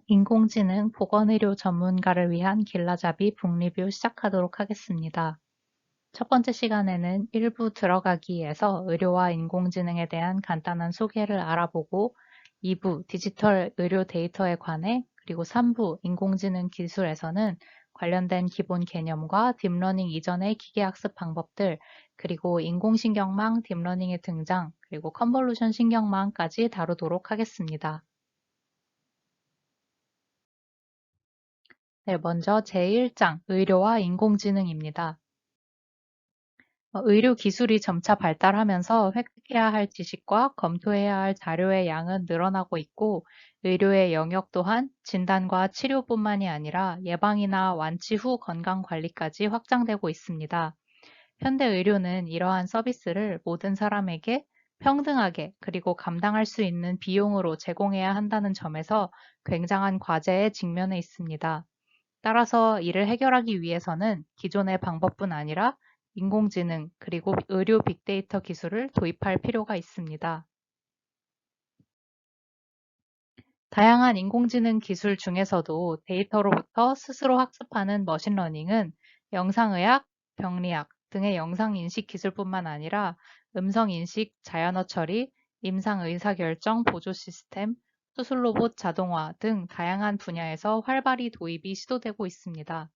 인공지능 보건의료 전문가를 위한 길라잡이 북리뷰 시작하도록 하겠습니다. 첫 번째 시간에는 1부 들어가기에서 의료와 인공지능에 대한 간단한 소개를 알아보고 2부 디지털 의료 데이터에 관해 그리고 3부 인공지능 기술에서는 관련된 기본 개념과 딥러닝 이전의 기계학습 방법들 그리고 인공신경망 딥러닝의 등장 그리고 컨볼루션 신경망까지 다루도록 하겠습니다. 네, 먼저 제1장 의료와 인공지능입니다. 의료 기술이 점차 발달하면서 획득해야 할 지식과 검토해야 할 자료의 양은 늘어나고 있고 의료의 영역 또한 진단과 치료뿐만이 아니라 예방이나 완치 후 건강 관리까지 확장되고 있습니다. 현대 의료는 이러한 서비스를 모든 사람에게 평등하게 그리고 감당할 수 있는 비용으로 제공해야 한다는 점에서 굉장한 과제에 직면해 있습니다. 따라서 이를 해결하기 위해서는 기존의 방법뿐 아니라 인공지능 그리고 의료 빅데이터 기술을 도입할 필요가 있습니다. 다양한 인공지능 기술 중에서도 데이터로부터 스스로 학습하는 머신러닝은 영상의학, 병리학 등의 영상 인식 기술뿐만 아니라 음성 인식, 자연어 처리, 임상 의사결정 보조 시스템, 수술 로봇 자동화 등 다양한 분야에서 활발히 도입이 시도되고 있습니다.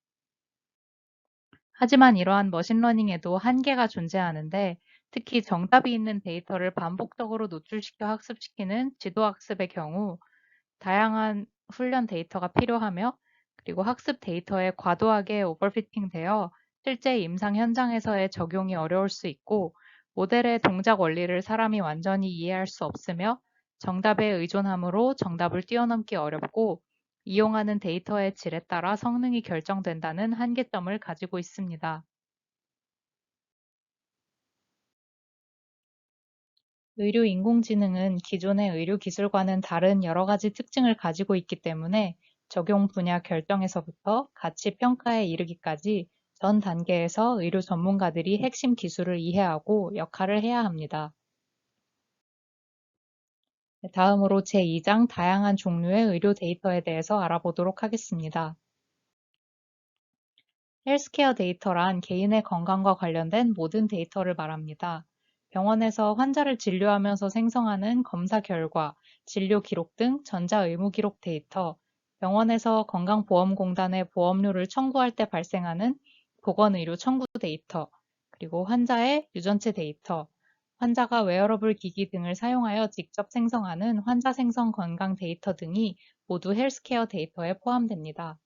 하지만 이러한 머신러닝에도 한계가 존재하는데 특히 정답이 있는 데이터를 반복적으로 노출시켜 학습시키는 지도학습의 경우 다양한 훈련 데이터가 필요하며 그리고 학습 데이터에 과도하게 오버피팅되어 실제 임상 현장에서의 적용이 어려울 수 있고 모델의 동작 원리를 사람이 완전히 이해할 수 없으며 정답에 의존함으로 정답을 뛰어넘기 어렵고 이용하는 데이터의 질에 따라 성능이 결정된다는 한계점을 가지고 있습니다. 의료 인공지능은 기존의 의료 기술과는 다른 여러 가지 특징을 가지고 있기 때문에 적용 분야 결정에서부터 가치 평가에 이르기까지 전 단계에서 의료 전문가들이 핵심 기술을 이해하고 역할을 해야 합니다. 다음으로 제2장 다양한 종류의 의료 데이터에 대해서 알아보도록 하겠습니다. 헬스케어 데이터란 개인의 건강과 관련된 모든 데이터를 말합니다. 병원에서 환자를 진료하면서 생성하는 검사 결과, 진료 기록 등 전자 의무 기록 데이터, 병원에서 건강보험공단에 보험료를 청구할 때 발생하는 보건의료 청구 데이터, 그리고 환자의 유전체 데이터, 환자가 웨어러블 기기 등을 사용하여 직접 생성하는 환자 생성 건강 데이터 등이 모두 헬스케어 데이터에 포함됩니다.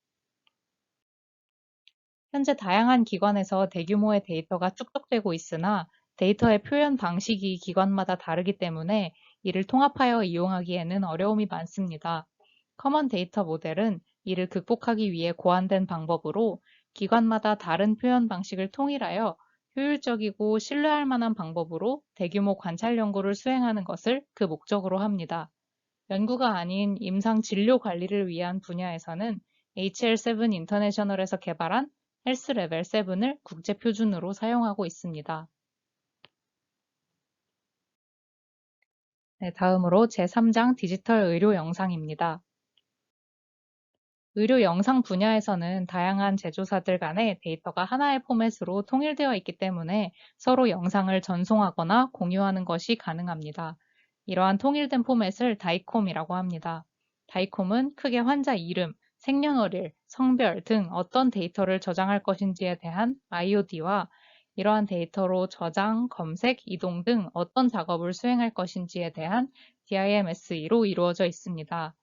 현재 다양한 기관에서 대규모의 데이터가 축적되고 있으나 데이터의 표현 방식이 기관마다 다르기 때문에 이를 통합하여 이용하기에는 어려움이 많습니다. 커먼 데이터 모델은 이를 극복하기 위해 고안된 방법으로 기관마다 다른 표현 방식을 통일하여 효율적이고 신뢰할 만한 방법으로 대규모 관찰 연구를 수행하는 것을 그 목적으로 합니다. 연구가 아닌 임상 진료 관리를 위한 분야에서는 HL7 인터내셔널에서 개발한 헬스 레벨 7을 국제 표준으로 사용하고 있습니다. 네, 다음으로 제3장 디지털 의료 영상입니다. 의료 영상 분야에서는 다양한 제조사들 간의 데이터가 하나의 포맷으로 통일되어 있기 때문에 서로 영상을 전송하거나 공유하는 것이 가능합니다. 이러한 통일된 포맷을 다이콤이라고 합니다. 다이콤은 크게 환자 이름, 생년월일, 성별 등 어떤 데이터를 저장할 것인지에 대한 IOD와 이러한 데이터로 저장, 검색, 이동 등 어떤 작업을 수행할 것인지에 대한 DIMSE로 이루어져 있습니다.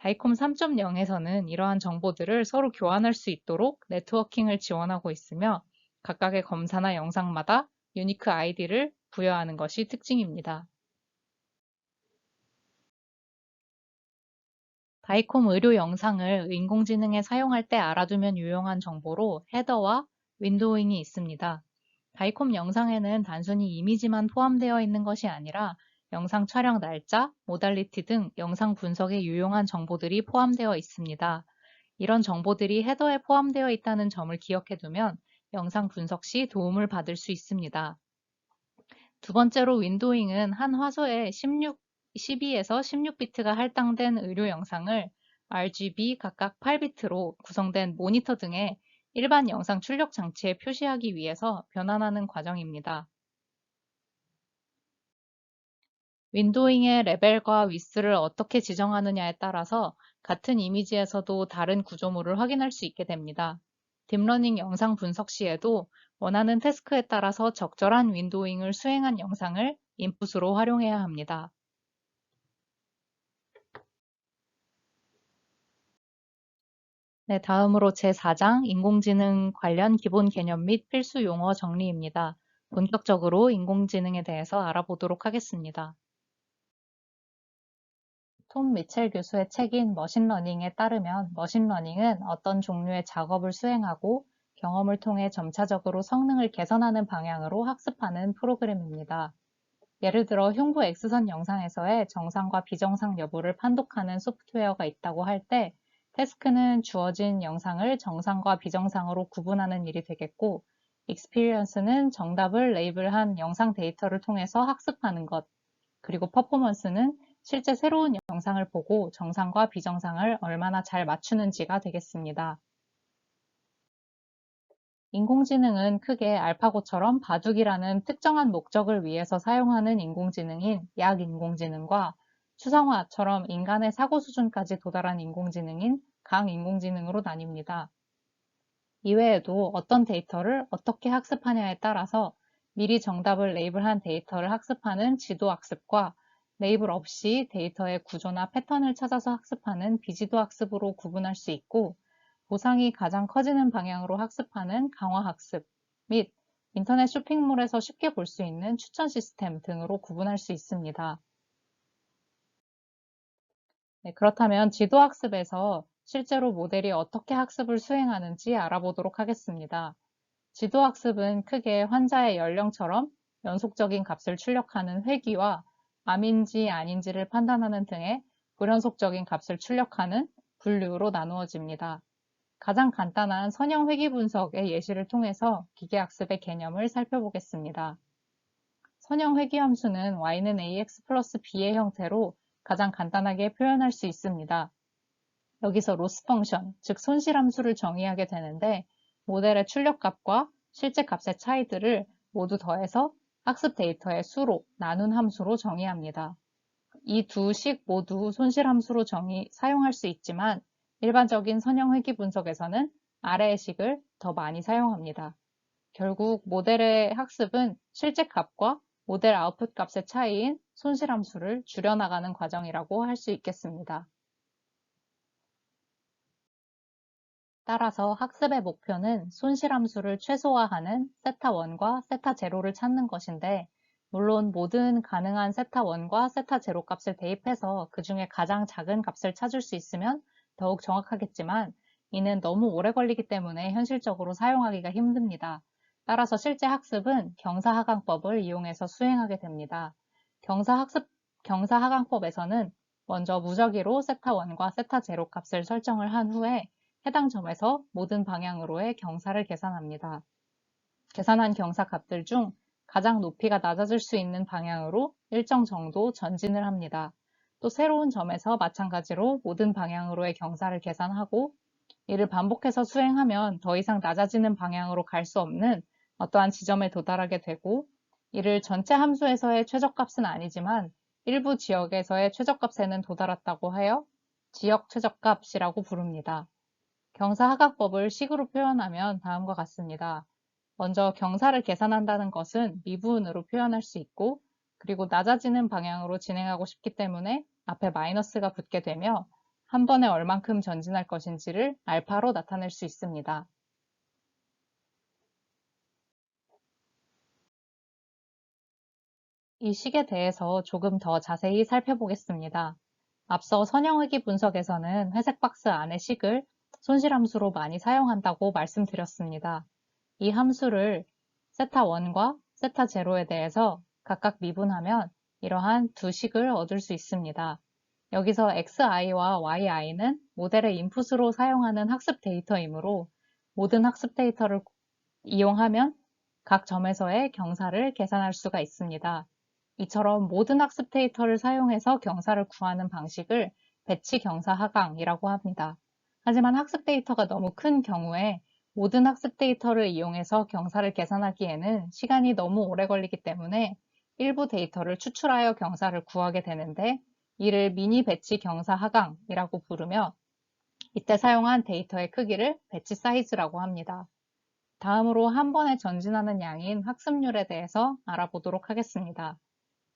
다이콤 3.0에서는 이러한 정보들을 서로 교환할 수 있도록 네트워킹을 지원하고 있으며 각각의 검사나 영상마다 유니크 아이디를 부여하는 것이 특징입니다. 다이콤 의료 영상을 인공지능에 사용할 때 알아두면 유용한 정보로 헤더와 윈도잉이 있습니다. 다이콤 영상에는 단순히 이미지만 포함되어 있는 것이 아니라 영상 촬영 날짜, 모달리티 등 영상 분석에 유용한 정보들이 포함되어 있습니다. 이런 정보들이 헤더에 포함되어 있다는 점을 기억해 두면 영상 분석 시 도움을 받을 수 있습니다. 두 번째로 윈도잉은 한 화소에 12에서 16비트가 할당된 의료 영상을 RGB 각각 8비트로 구성된 모니터 등의 일반 영상 출력 장치에 표시하기 위해서 변환하는 과정입니다. 윈도잉의 레벨과 위스를 어떻게 지정하느냐에 따라서 같은 이미지에서도 다른 구조물을 확인할 수 있게 됩니다. 딥러닝 영상 분석 시에도 원하는 태스크에 따라서 적절한 윈도잉을 수행한 영상을 인풋으로 활용해야 합니다. 네, 다음으로 제4장 인공지능 관련 기본 개념 및 필수 용어 정리입니다. 본격적으로 인공지능에 대해서 알아보도록 하겠습니다. 톰 미첼 교수의 책인 머신러닝에 따르면 머신러닝은 어떤 종류의 작업을 수행하고 경험을 통해 점차적으로 성능을 개선하는 방향으로 학습하는 프로그램입니다. 예를 들어 흉부 X선 영상에서의 정상과 비정상 여부를 판독하는 소프트웨어가 있다고 할 때 태스크는 주어진 영상을 정상과 비정상으로 구분하는 일이 되겠고 익스피리언스는 정답을 레이블한 영상 데이터를 통해서 학습하는 것, 그리고 퍼포먼스는 실제 새로운 영상을 보고 정상과 비정상을 얼마나 잘 맞추는지가 되겠습니다. 인공지능은 크게 알파고처럼 바둑이라는 특정한 목적을 위해서 사용하는 인공지능인 약인공지능과 추상화처럼 인간의 사고 수준까지 도달한 인공지능인 강인공지능으로 나뉩니다. 이외에도 어떤 데이터를 어떻게 학습하냐에 따라서 미리 정답을 레이블한 데이터를 학습하는 지도학습과 레이블 없이 데이터의 구조나 패턴을 찾아서 학습하는 비지도학습으로 구분할 수 있고, 보상이 가장 커지는 방향으로 학습하는 강화학습 및 인터넷 쇼핑몰에서 쉽게 볼 수 있는 추천 시스템 등으로 구분할 수 있습니다. 네, 그렇다면 지도학습에서 실제로 모델이 어떻게 학습을 수행하는지 알아보도록 하겠습니다. 지도학습은 크게 환자의 연령처럼 연속적인 값을 출력하는 회귀와 암인지 아닌지를 판단하는 등의 불연속적인 값을 출력하는 분류로 나누어집니다. 가장 간단한 선형 회귀 분석의 예시를 통해서 기계학습의 개념을 살펴보겠습니다. 선형 회귀 함수는 y는 ax 플러스 b의 형태로 가장 간단하게 표현할 수 있습니다. 여기서 로스 펑션, 즉 손실 함수를 정의하게 되는데 모델의 출력값과 실제 값의 차이들을 모두 더해서 학습 데이터의 수로 나눈 함수로 정의합니다. 이 두 식 모두 손실 함수로 사용할 수 있지만 일반적인 선형 회귀 분석에서는 아래의 식을 더 많이 사용합니다. 결국 모델의 학습은 실제 값과 모델 아웃풋 값의 차이인 손실 함수를 줄여나가는 과정이라고 할 수 있겠습니다. 따라서 학습의 목표는 손실 함수를 최소화하는 세타1과 세타0를 찾는 것인데, 물론 모든 가능한 세타1과 세타0 값을 대입해서 그 중에 가장 작은 값을 찾을 수 있으면 더욱 정확하겠지만 이는 너무 오래 걸리기 때문에 현실적으로 사용하기가 힘듭니다. 따라서 실제 학습은 경사하강법을 이용해서 수행하게 됩니다. 경사하강법에서는 먼저 무작위로 세타1과 세타0 값을 설정을 한 후에 해당 점에서 모든 방향으로의 경사를 계산합니다. 계산한 경사 값들 중 가장 높이가 낮아질 수 있는 방향으로 일정 정도 전진을 합니다. 또 새로운 점에서 마찬가지로 모든 방향으로의 경사를 계산하고 이를 반복해서 수행하면 더 이상 낮아지는 방향으로 갈 수 없는 어떠한 지점에 도달하게 되고, 이를 전체 함수에서의 최저값은 아니지만 일부 지역에서의 최저값에는 도달했다고 하여 지역 최저값이라고 부릅니다. 경사하각법을 식으로 표현하면 다음과 같습니다. 먼저 경사를 계산한다는 것은 미분으로 표현할 수 있고, 그리고 낮아지는 방향으로 진행하고 싶기 때문에 앞에 마이너스가 붙게 되며 한 번에 얼만큼 전진할 것인지를 알파로 나타낼 수 있습니다. 이 식에 대해서 조금 더 자세히 살펴보겠습니다. 앞서 선형회귀 분석에서는 회색 박스 안의 식을 손실함수로 많이 사용한다고 말씀드렸습니다. 이 함수를 세타1과 세타0에 대해서 각각 미분하면 이러한 두 식을 얻을 수 있습니다. 여기서 xi와 yi는 모델의 인풋으로 사용하는 학습 데이터이므로 모든 학습 데이터를 이용하면 각 점에서의 경사를 계산할 수가 있습니다. 이처럼 모든 학습 데이터를 사용해서 경사를 구하는 방식을 배치 경사 하강이라고 합니다. 하지만 학습 데이터가 너무 큰 경우에 모든 학습 데이터를 이용해서 경사를 계산하기에는 시간이 너무 오래 걸리기 때문에 일부 데이터를 추출하여 경사를 구하게 되는데 이를 미니 배치 경사 하강이라고 부르며 이때 사용한 데이터의 크기를 배치 사이즈라고 합니다. 다음으로 한 번에 전진하는 양인 학습률에 대해서 알아보도록 하겠습니다.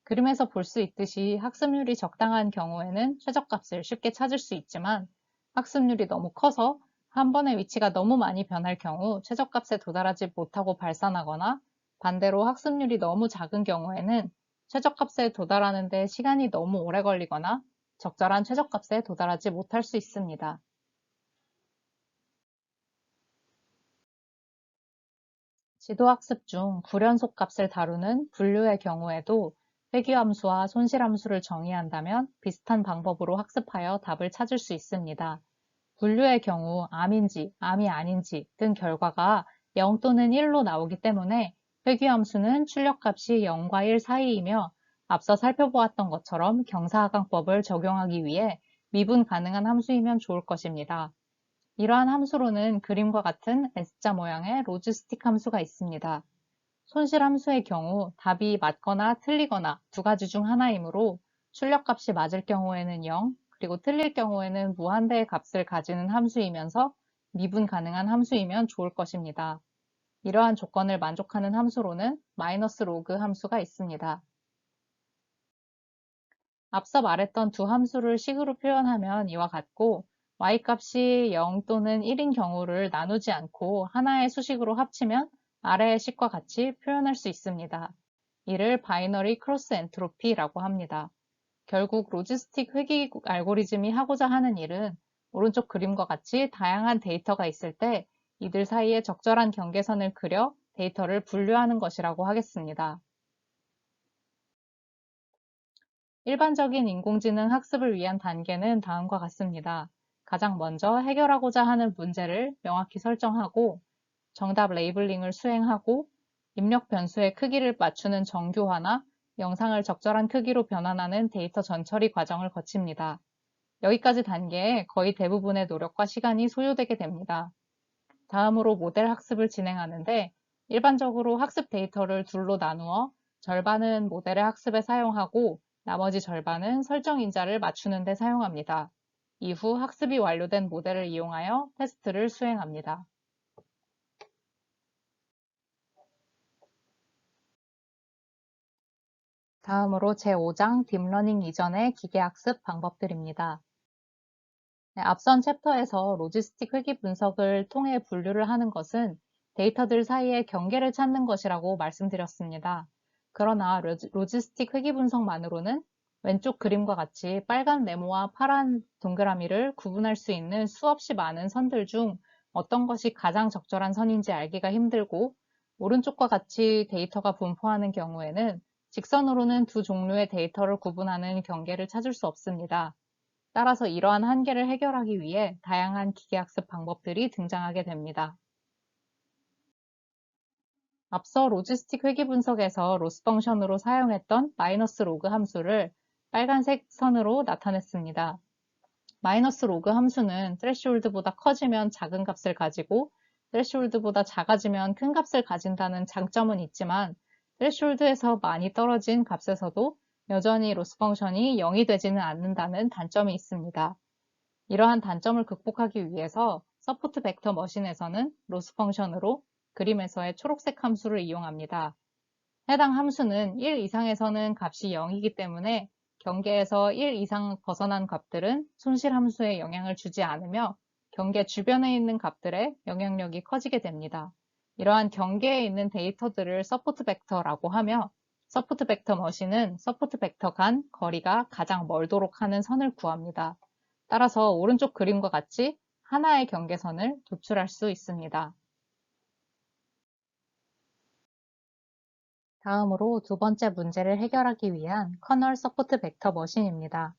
그림에서 볼 수 있듯이 학습률이 적당한 경우에는 최저값을 쉽게 찾을 수 있지만 학습률이 너무 커서 한 번의 위치가 너무 많이 변할 경우 최저값에 도달하지 못하고 발산하거나 반대로 학습률이 너무 작은 경우에는 최저값에 도달하는 데 시간이 너무 오래 걸리거나 적절한 최저값에 도달하지 못할 수 있습니다. 지도학습 중 불연속 값을 다루는 분류의 경우에도 회귀함수와 손실함수를 정의한다면 비슷한 방법으로 학습하여 답을 찾을 수 있습니다. 분류의 경우 암인지 암이 아닌지 등 결과가 0 또는 1로 나오기 때문에 회귀함수는 출력값이 0과 1 사이이며 앞서 살펴보았던 것처럼 경사하강법을 적용하기 위해 미분 가능한 함수이면 좋을 것입니다. 이러한 함수로는 그림과 같은 S자 모양의 로지스틱 함수가 있습니다. 손실 함수의 경우 답이 맞거나 틀리거나 두 가지 중 하나이므로 출력값이 맞을 경우에는 0, 그리고 틀릴 경우에는 무한대의 값을 가지는 함수이면서 미분 가능한 함수이면 좋을 것입니다. 이러한 조건을 만족하는 함수로는 마이너스 로그 함수가 있습니다. 앞서 말했던 두 함수를 식으로 표현하면 이와 같고 y값이 0 또는 1인 경우를 나누지 않고 하나의 수식으로 합치면 아래의 식과 같이 표현할 수 있습니다. 이를 바이너리 크로스 엔트로피라고 합니다. 결국 로지스틱 회귀 알고리즘이 하고자 하는 일은 오른쪽 그림과 같이 다양한 데이터가 있을 때 이들 사이에 적절한 경계선을 그려 데이터를 분류하는 것이라고 하겠습니다. 일반적인 인공지능 학습을 위한 단계는 다음과 같습니다. 가장 먼저 해결하고자 하는 문제를 명확히 설정하고 정답 레이블링을 수행하고 입력 변수의 크기를 맞추는 정교화나 영상을 적절한 크기로 변환하는 데이터 전처리 과정을 거칩니다. 여기까지 단계에 거의 대부분의 노력과 시간이 소요되게 됩니다. 다음으로 모델 학습을 진행하는데 일반적으로 학습 데이터를 둘로 나누어 절반은 모델의 학습에 사용하고 나머지 절반은 설정 인자를 맞추는 데 사용합니다. 이후 학습이 완료된 모델을 이용하여 테스트를 수행합니다. 다음으로 제5장 딥러닝 이전의 기계학습 방법들입니다. 네, 앞선 챕터에서 로지스틱 회귀 분석을 통해 분류를 하는 것은 데이터들 사이의 경계를 찾는 것이라고 말씀드렸습니다. 그러나 로지스틱 회귀 분석만으로는 왼쪽 그림과 같이 빨간 네모와 파란 동그라미를 구분할 수 있는 수없이 많은 선들 중 어떤 것이 가장 적절한 선인지 알기가 힘들고 오른쪽과 같이 데이터가 분포하는 경우에는 직선으로는 두 종류의 데이터를 구분하는 경계를 찾을 수 없습니다. 따라서 이러한 한계를 해결하기 위해 다양한 기계학습 방법들이 등장하게 됩니다. 앞서 로지스틱 회귀 분석에서 로스 펑션으로 사용했던 마이너스 로그 함수를 빨간색 선으로 나타냈습니다. 마이너스 로그 함수는 threshold보다 커지면 작은 값을 가지고 threshold보다 작아지면 큰 값을 가진다는 장점은 있지만 threshold에서 많이 떨어진 값에서도 여전히 로스 펑션이 0이 되지는 않는다는 단점이 있습니다. 이러한 단점을 극복하기 위해서 서포트 벡터 머신에서는 로스 펑션으로 그림에서의 초록색 함수를 이용합니다. 해당 함수는 1 이상에서는 값이 0이기 때문에 경계에서 1 이상 벗어난 값들은 손실 함수에 영향을 주지 않으며 경계 주변에 있는 값들의 영향력이 커지게 됩니다. 이러한 경계에 있는 데이터들을 서포트 벡터라고 하며 서포트 벡터 머신은 서포트 벡터 간 거리가 가장 멀도록 하는 선을 구합니다. 따라서 오른쪽 그림과 같이 하나의 경계선을 도출할 수 있습니다. 다음으로 두 번째 문제를 해결하기 위한 커널 서포트 벡터 머신입니다.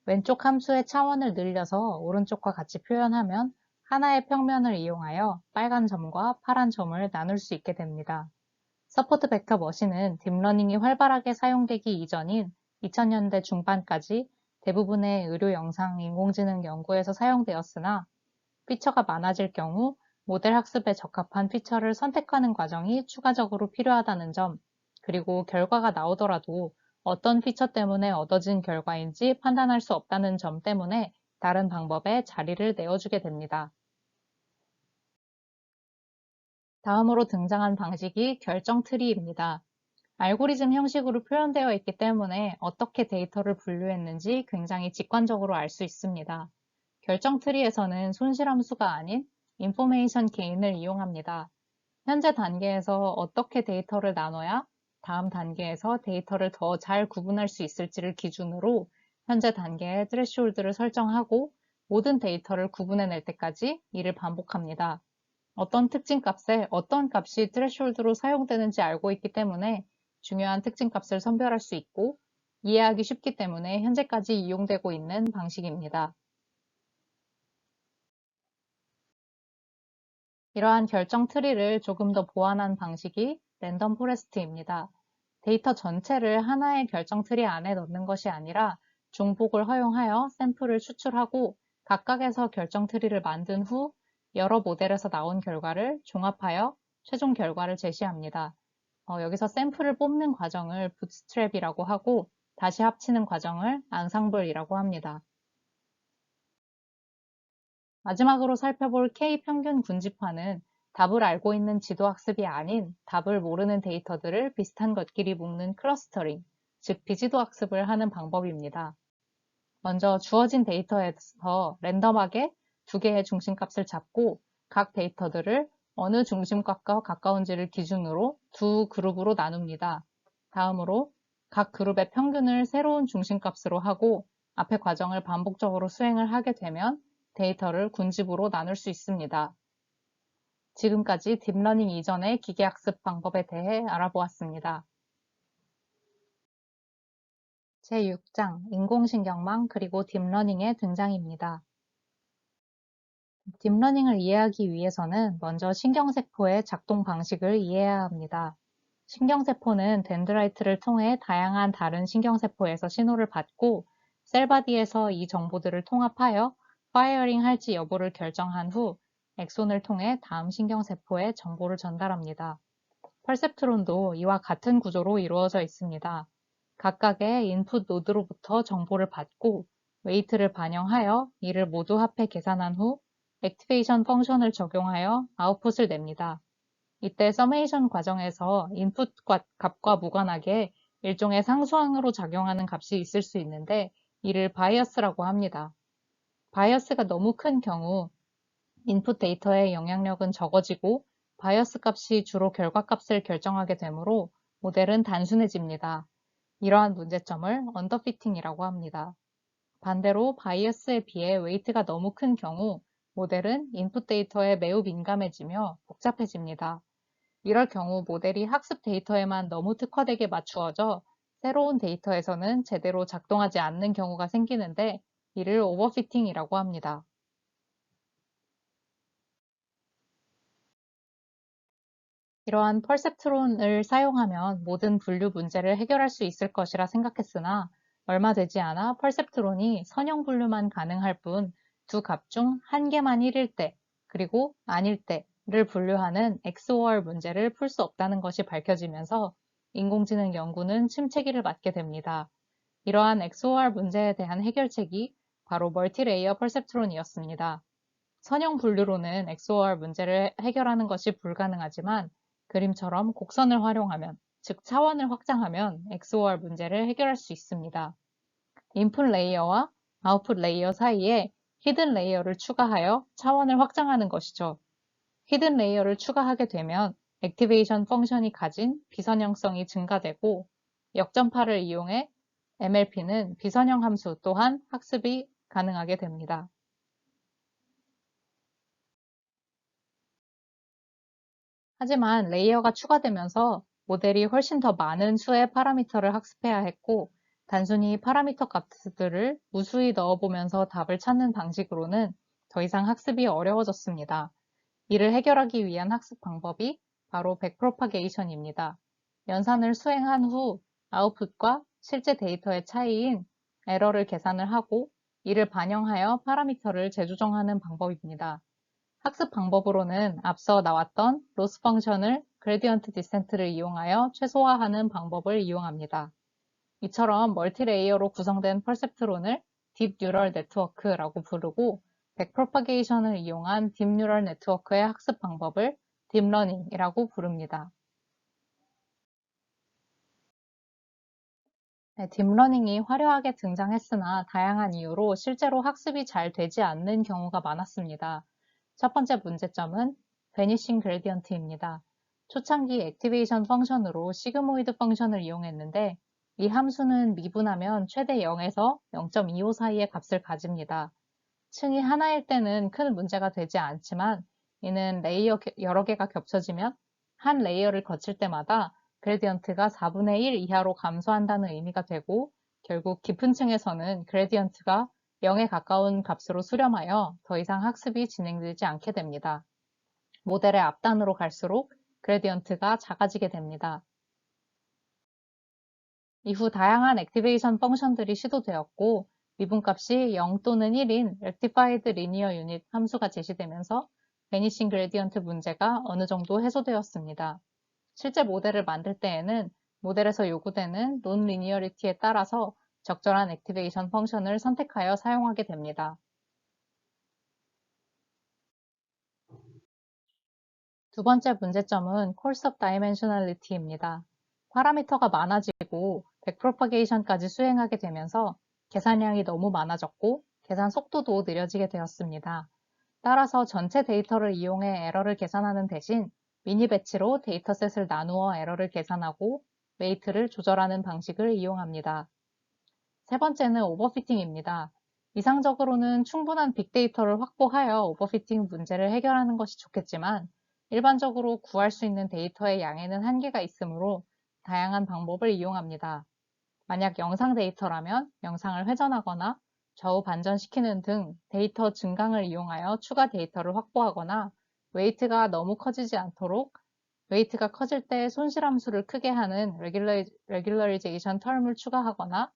왼쪽 함수의 차원을 늘려서 오른쪽과 같이 표현하면 하나의 평면을 이용하여 빨간 점과 파란 점을 나눌 수 있게 됩니다. 서포트 벡터 머신은 딥러닝이 활발하게 사용되기 이전인 2000년대 중반까지 대부분의 의료 영상 인공지능 연구에서 사용되었으나 피처가 많아질 경우 모델 학습에 적합한 피처를 선택하는 과정이 추가적으로 필요하다는 점, 그리고 결과가 나오더라도 어떤 피처 때문에 얻어진 결과인지 판단할 수 없다는 점 때문에 다른 방법에 자리를 내어주게 됩니다. 다음으로 등장한 방식이 결정 트리입니다. 알고리즘 형식으로 표현되어 있기 때문에 어떻게 데이터를 분류했는지 굉장히 직관적으로 알 수 있습니다. 결정 트리에서는 손실함수가 아닌 인포메이션 게인을 이용합니다. 현재 단계에서 어떻게 데이터를 나눠야 다음 단계에서 데이터를 더 잘 구분할 수 있을지를 기준으로 현재 단계의 트레시홀드를 설정하고 모든 데이터를 구분해낼 때까지 이를 반복합니다. 어떤 특징 값에 어떤 값이 트레시홀드로 사용되는지 알고 있기 때문에 중요한 특징 값을 선별할 수 있고 이해하기 쉽기 때문에 현재까지 이용되고 있는 방식입니다. 이러한 결정 트리를 조금 더 보완한 방식이 랜덤 포레스트입니다. 데이터 전체를 하나의 결정 트리 안에 넣는 것이 아니라 중복을 허용하여 샘플을 추출하고 각각에서 결정 트리를 만든 후 여러 모델에서 나온 결과를 종합하여 최종 결과를 제시합니다. 여기서 샘플을 뽑는 과정을 부트스트랩이라고 하고 다시 합치는 과정을 앙상블이라고 합니다. 마지막으로 살펴볼 K평균 군집화는 답을 알고 있는 지도학습이 아닌 답을 모르는 데이터들을 비슷한 것끼리 묶는 클러스터링, 즉 비지도학습을 하는 방법입니다. 먼저 주어진 데이터에서 랜덤하게 두 개의 중심값을 잡고 각 데이터들을 어느 중심값과 가까운지를 기준으로 두 그룹으로 나눕니다. 다음으로 각 그룹의 평균을 새로운 중심값으로 하고 앞의 과정을 반복적으로 수행을 하게 되면 데이터를 군집으로 나눌 수 있습니다. 지금까지 딥러닝 이전의 기계학습 방법에 대해 알아보았습니다. 제6장 인공신경망 그리고 딥러닝의 등장입니다. 딥러닝을 이해하기 위해서는 먼저 신경세포의 작동 방식을 이해해야 합니다. 신경세포는 덴드라이트를 통해 다양한 다른 신경세포에서 신호를 받고 셀바디에서 이 정보들을 통합하여 파이어링 할지 여부를 결정한 후 엑손을 통해 다음 신경세포에 정보를 전달합니다. 퍼셉트론도 이와 같은 구조로 이루어져 있습니다. 각각의 인풋 노드로부터 정보를 받고 웨이트를 반영하여 이를 모두 합해 계산한 후 액티베이션 펑션을 적용하여 아웃풋을 냅니다. 이때 서메이션 과정에서 인풋 값과 무관하게 일종의 상수항으로 작용하는 값이 있을 수 있는데 이를 바이어스라고 합니다. 바이어스가 너무 큰 경우 인풋 데이터의 영향력은 적어지고 바이어스 값이 주로 결과값을 결정하게 되므로 모델은 단순해집니다. 이러한 문제점을 언더피팅이라고 합니다. 반대로 바이어스에 비해 웨이트가 너무 큰 경우 모델은 인풋 데이터에 매우 민감해지며 복잡해집니다. 이럴 경우 모델이 학습 데이터에만 너무 특화되게 맞추어져 새로운 데이터에서는 제대로 작동하지 않는 경우가 생기는데 이를 오버피팅이라고 합니다. 이러한 펄셉트론을 사용하면 모든 분류 문제를 해결할 수 있을 것이라 생각했으나 얼마 되지 않아 펄셉트론이 선형 분류만 가능할 뿐 두 값 중 한 개만 1일 때 그리고 아닐 때를 분류하는 XOR 문제를 풀 수 없다는 것이 밝혀지면서 인공지능 연구는 침체기를 맞게 됩니다. 이러한 XOR 문제에 대한 해결책이 바로 멀티레이어 펄셉트론이었습니다. 선형 분류로는 XOR 문제를 해결하는 것이 불가능하지만 그림처럼 곡선을 활용하면, 즉 차원을 확장하면 XOR 문제를 해결할 수 있습니다. 인풋 레이어와 아웃풋 레이어 사이에 히든 레이어를 추가하여 차원을 확장하는 것이죠. 히든 레이어를 추가하게 되면 액티베이션 펑션이 가진 비선형성이 증가되고 역전파를 이용해 MLP는 비선형 함수 또한 학습이 가능하게 됩니다. 하지만 레이어가 추가되면서 모델이 훨씬 더 많은 수의 파라미터를 학습해야 했고 단순히 파라미터 값들을 무수히 넣어보면서 답을 찾는 방식으로는 더 이상 학습이 어려워졌습니다. 이를 해결하기 위한 학습 방법이 바로 백프로파게이션입니다. 연산을 수행한 후 아웃풋과 실제 데이터의 차이인 에러를 계산을 하고 이를 반영하여 파라미터를 재조정하는 방법입니다. 학습 방법으로는 앞서 나왔던 로스 펑션을 그레디언트 디센트를 이용하여 최소화하는 방법을 이용합니다. 이처럼 멀티레이어로 구성된 퍼셉트론을 딥 뉴럴 네트워크라고 부르고 백프로파게이션을 이용한 딥 뉴럴 네트워크의 학습 방법을 딥러닝이라고 부릅니다. 네, 딥러닝이 화려하게 등장했으나 다양한 이유로 실제로 학습이 잘 되지 않는 경우가 많았습니다. 첫 번째 문제점은 베니싱 그레디언트입니다. 초창기 액티베이션 펑션으로 시그모이드 펑션을 이용했는데 이 함수는 미분하면 최대 0에서 0.25 사이의 값을 가집니다. 층이 하나일 때는 큰 문제가 되지 않지만 이는 레이어 여러 개가 겹쳐지면 한 레이어를 거칠 때마다 그레디언트가 4분의 1 이하로 감소한다는 의미가 되고 결국 깊은 층에서는 그레디언트가 0에 가까운 값으로 수렴하여 더 이상 학습이 진행되지 않게 됩니다. 모델의 앞단으로 갈수록 그레디언트가 작아지게 됩니다. 이후 다양한 액티베이션 펑션들이 시도되었고 미분값이 0 또는 1인 Rectified Linear Unit 함수가 제시되면서 베니싱 그레디언트 문제가 어느 정도 해소되었습니다. 실제 모델을 만들 때에는 모델에서 요구되는 논리니어리티에 따라서 적절한 액티베이션 펑션을 선택하여 사용하게 됩니다. 두 번째 문제점은 Course of Dimensionality입니다. 파라미터가 많아지고 백프로파게이션까지 수행하게 되면서 계산량이 너무 많아졌고 계산 속도도 느려지게 되었습니다. 따라서 전체 데이터를 이용해 에러를 계산하는 대신 미니 배치로 데이터셋을 나누어 에러를 계산하고 웨이트를 조절하는 방식을 이용합니다. 세 번째는 오버피팅입니다. 이상적으로는 충분한 빅데이터를 확보하여 오버피팅 문제를 해결하는 것이 좋겠지만 일반적으로 구할 수 있는 데이터의 양에는 한계가 있으므로 다양한 방법을 이용합니다. 만약 영상 데이터라면 영상을 회전하거나 좌우 반전시키는 등 데이터 증강을 이용하여 추가 데이터를 확보하거나 웨이트가 너무 커지지 않도록 웨이트가 커질 때 손실함수를 크게 하는 레귤러리제이션 텀을 추가하거나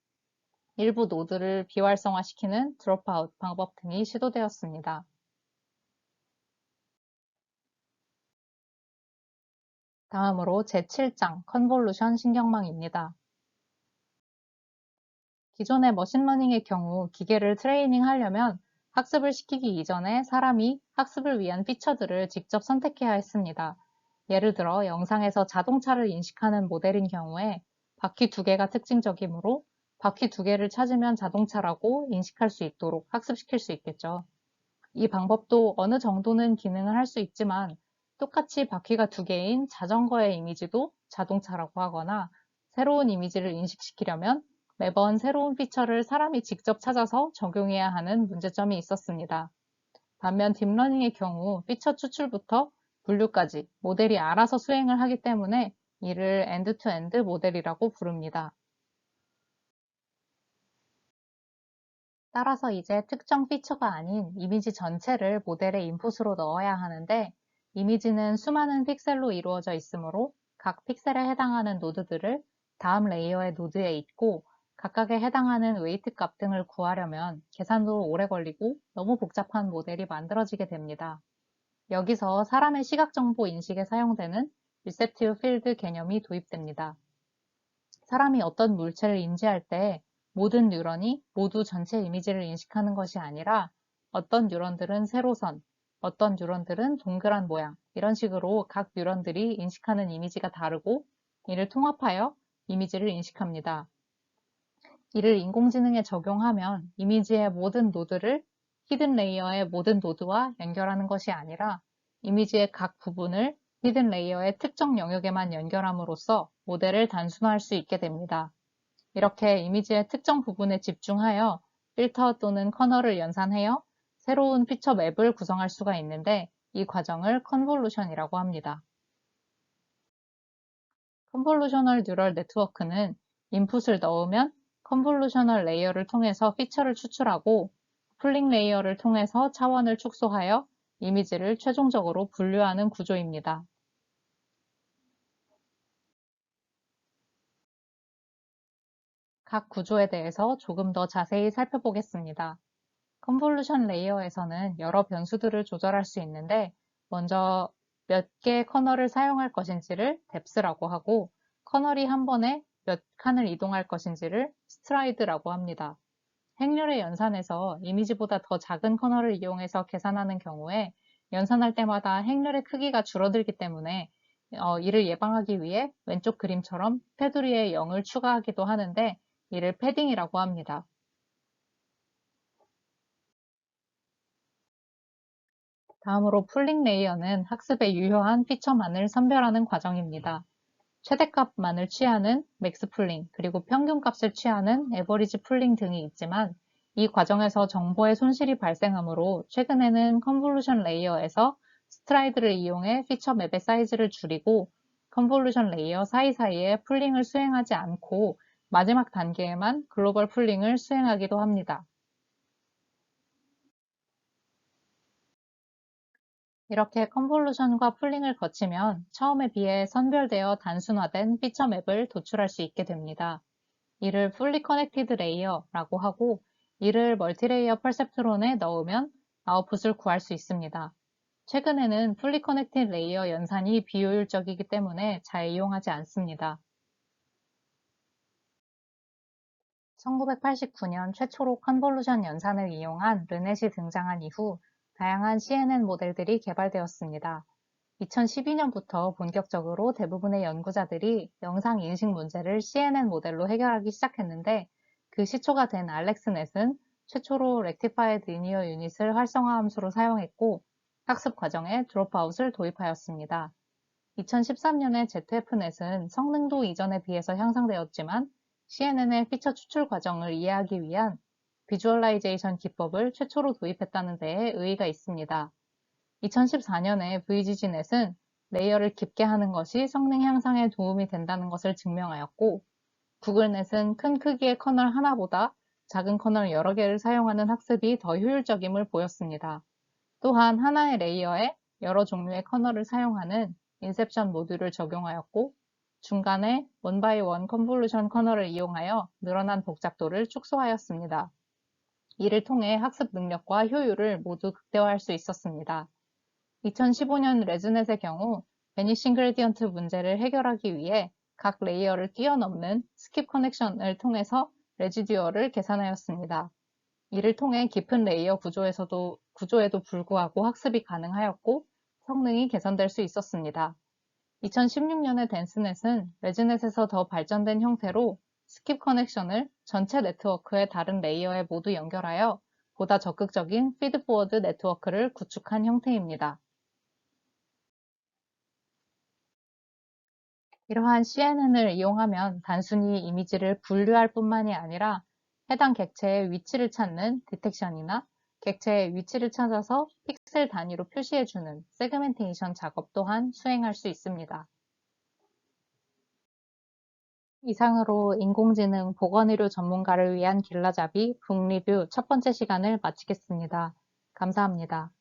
일부 노드를 비활성화시키는 드롭아웃 방법 등이 시도되었습니다. 다음으로 제7장 컨볼루션 신경망입니다. 기존의 머신러닝의 경우 기계를 트레이닝 하려면 학습을 시키기 이전에 사람이 학습을 위한 피처들을 직접 선택해야 했습니다. 예를 들어 영상에서 자동차를 인식하는 모델인 경우에 바퀴 두 개가 특징적이므로 바퀴 두 개를 찾으면 자동차라고 인식할 수 있도록 학습시킬 수 있겠죠. 이 방법도 어느 정도는 기능을 할 수 있지만 똑같이 바퀴가 두 개인 자전거의 이미지도 자동차라고 하거나 새로운 이미지를 인식시키려면 매번 새로운 피처를 사람이 직접 찾아서 적용해야 하는 문제점이 있었습니다. 반면 딥러닝의 경우 피처 추출부터 분류까지 모델이 알아서 수행을 하기 때문에 이를 엔드-투-엔드 모델이라고 부릅니다. 따라서 이제 특정 피처가 아닌 이미지 전체를 모델의 인풋으로 넣어야 하는데 이미지는 수많은 픽셀로 이루어져 있으므로 각 픽셀에 해당하는 노드들을 다음 레이어의 노드에 있고 각각에 해당하는 웨이트 값 등을 구하려면 계산도 오래 걸리고 너무 복잡한 모델이 만들어지게 됩니다. 여기서 사람의 시각 정보 인식에 사용되는 리셉티브 필드 개념이 도입됩니다. 사람이 어떤 물체를 인지할 때 모든 뉴런이 모두 전체 이미지를 인식하는 것이 아니라 어떤 뉴런들은 세로선, 어떤 뉴런들은 동그란 모양, 이런 식으로 각 뉴런들이 인식하는 이미지가 다르고 이를 통합하여 이미지를 인식합니다. 이를 인공지능에 적용하면 이미지의 모든 노드를 히든 레이어의 모든 노드와 연결하는 것이 아니라 이미지의 각 부분을 히든 레이어의 특정 영역에만 연결함으로써 모델을 단순화할 수 있게 됩니다. 이렇게 이미지의 특정 부분에 집중하여 필터 또는 커널을 연산하여 새로운 피처 맵을 구성할 수가 있는데 이 과정을 컨볼루션이라고 합니다. 컨볼루셔널 뉴럴 네트워크는 인풋을 넣으면 컨볼루셔널 레이어를 통해서 피처를 추출하고 풀링 레이어를 통해서 차원을 축소하여 이미지를 최종적으로 분류하는 구조입니다. 각 구조에 대해서 조금 더 자세히 살펴보겠습니다. 컨볼루션 레이어에서는 여러 변수들을 조절할 수 있는데 먼저 몇 개의 커널을 사용할 것인지를 depth라고 하고 커널이 한 번에 몇 칸을 이동할 것인지를 stride라고 합니다. 행렬의 연산에서 이미지보다 더 작은 커널을 이용해서 계산하는 경우에 연산할 때마다 행렬의 크기가 줄어들기 때문에 이를 예방하기 위해 왼쪽 그림처럼 테두리에 0을 추가하기도 하는데 이를 패딩이라고 합니다. 다음으로 풀링 레이어는 학습에 유효한 피처만을 선별하는 과정입니다. 최대값만을 취하는 맥스 풀링, 그리고 평균값을 취하는 에버리지 풀링 등이 있지만 이 과정에서 정보의 손실이 발생하므로 최근에는 컨볼루션 레이어에서 스트라이드를 이용해 피처 맵의 사이즈를 줄이고 컨볼루션 레이어 사이사이에 풀링을 수행하지 않고 마지막 단계에만 글로벌 풀링을 수행하기도 합니다. 이렇게 컨볼루션과 풀링을 거치면 처음에 비해 선별되어 단순화된 피처 맵을 도출할 수 있게 됩니다. 이를 Fully Connected Layer라고 하고 이를 멀티레이어 퍼셉트론에 넣으면 아웃풋을 구할 수 있습니다. 최근에는 Fully Connected Layer 연산이 비효율적이기 때문에 잘 이용하지 않습니다. 1989년 최초로 컨볼루션 연산을 이용한 르넷이 등장한 이후 다양한 CNN 모델들이 개발되었습니다. 2012년부터 본격적으로 대부분의 연구자들이 영상 인식 문제를 CNN 모델로 해결하기 시작했는데 그 시초가 된 알렉스 넷은 최초로 Rectified Linear Unit을 활성화 함수로 사용했고 학습 과정에 드롭아웃을 도입하였습니다. 2013년에 ZF넷은 성능도 이전에 비해서 향상되었지만 CNN의 피처 추출 과정을 이해하기 위한 비주얼라이제이션 기법을 최초로 도입했다는 데에 의의가 있습니다. 2014년에 VGG넷은 레이어를 깊게 하는 것이 성능 향상에 도움이 된다는 것을 증명하였고, 구글넷은 큰 크기의 커널 하나보다 작은 커널 여러 개를 사용하는 학습이 더 효율적임을 보였습니다. 또한 하나의 레이어에 여러 종류의 커널을 사용하는 인셉션 모듈을 적용하였고, 중간에 원바이 원 컨볼루션 커널을 이용하여 늘어난 복잡도를 축소하였습니다. 이를 통해 학습 능력과 효율을 모두 극대화할 수 있었습니다. 2015년 레즈넷의 경우 베니싱 그레디언트 문제를 해결하기 위해 각 레이어를 뛰어넘는 스킵 커넥션을 통해서 레지듀어를 계산하였습니다. 이를 통해 깊은 레이어 구조에도 불구하고 학습이 가능하였고 성능이 개선될 수 있었습니다. 2016년에 댄스넷은 레즈넷에서 더 발전된 형태로 스킵 커넥션을 전체 네트워크의 다른 레이어에 모두 연결하여 보다 적극적인 피드포워드 네트워크를 구축한 형태입니다. 이러한 CNN을 이용하면 단순히 이미지를 분류할 뿐만이 아니라 해당 객체의 위치를 찾는 디텍션이나 객체의 위치를 찾아서 픽셀 단위로 표시해주는 세그멘테이션 작업 또한 수행할 수 있습니다. 이상으로 인공지능 보건의료 전문가를 위한 길라잡이 북리뷰 첫 번째 시간을 마치겠습니다. 감사합니다.